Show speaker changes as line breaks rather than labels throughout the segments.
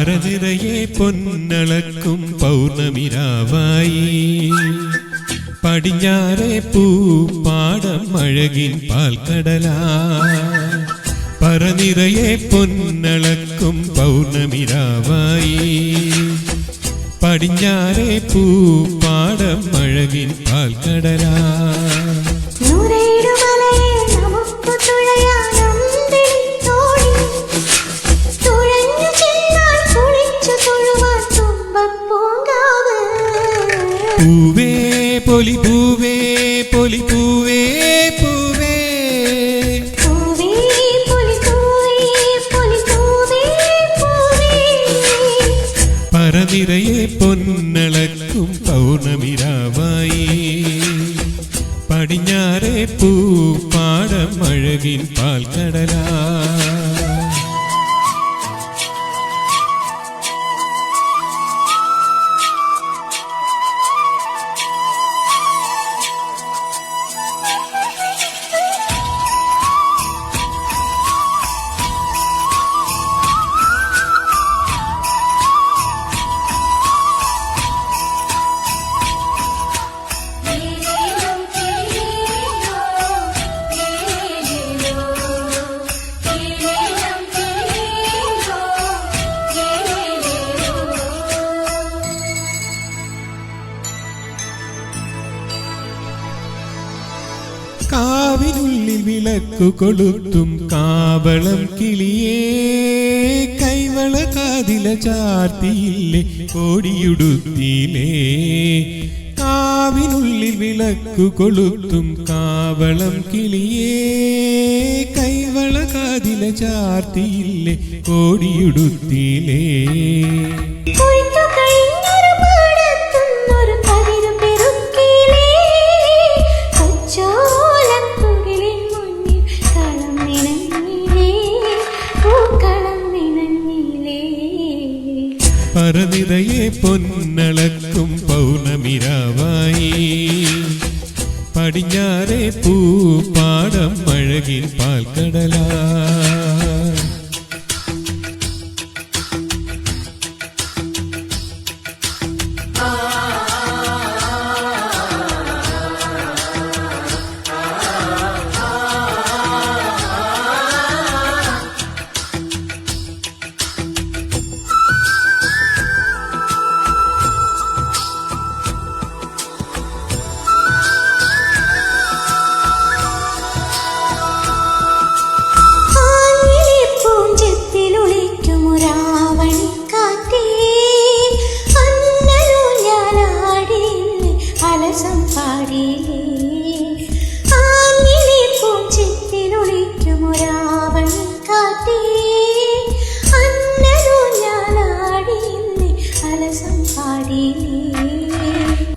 പരനിറയെ പൊന്നളക്കും പൗർണമിരാവായി പടിഞ്ഞാറെ പൂപ്പാടം അഴകിൻ പാൽക്കടലാ പരനിറയെ പൊന്നളക്കും പൗർണമിരാവായി പടിഞ്ഞാറെ പൂപ്പാടം അഴകിൻ പാൽക്കടലാ പൂവേ പൊലി പൂവേ പൊലി പൂവേ പൂവേ പരനിറയെ പൊന്നളക്കും പൗർണമിരാവായി പടിഞ്ഞാറെ പൂപ്പാടം അഴകിൻ പാൽക്കടലാ കാവിനുള്ളിൽ വിളക്കു കൊളുത്തും കാവളം കിളിയേ കൈവള കാതില ചാർത്തിയില്ലേ കോടിയുടുത്തിയിലേ കാവിനുള്ളിൽ വിളക്കു കൊളുത്തും കാവളം കിളിയേ കൈവള കാതില ചാർത്തിയില്ലേ കോടിയുടുത്തിയിലേ പരനിറയെ പൊന്നളക്കും പൗർണമിരാവായി പടിഞ്ഞാറെ പൂപ്പാടം അഴകിൻ പാൽക്കടലാ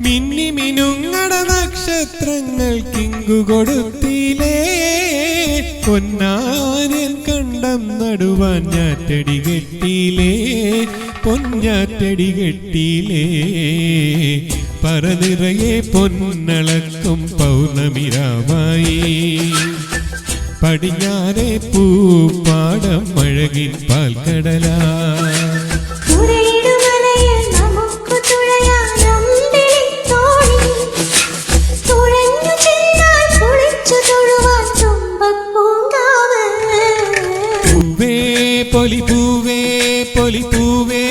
മിന്നി മിനുങ്ങട നക്ഷത്രങ്ങൾ കിങ്കു കൊടുത്തിലേ പൊന്നാര്യൻ കണ്ടം നടുവാൻ ഞാറ്റടി കെട്ടിയിലേ പൊന്നാറ്റടി കെട്ടിയിലേ പരനിറയെ പൊന്നളക്കും പൗർണമിരാവായി പടിഞ്ഞാറെ പൂപ്പാടം അഴകിൻ പാൽക്കടലാ പൊലി പൂവേ പൊലി പൂവേ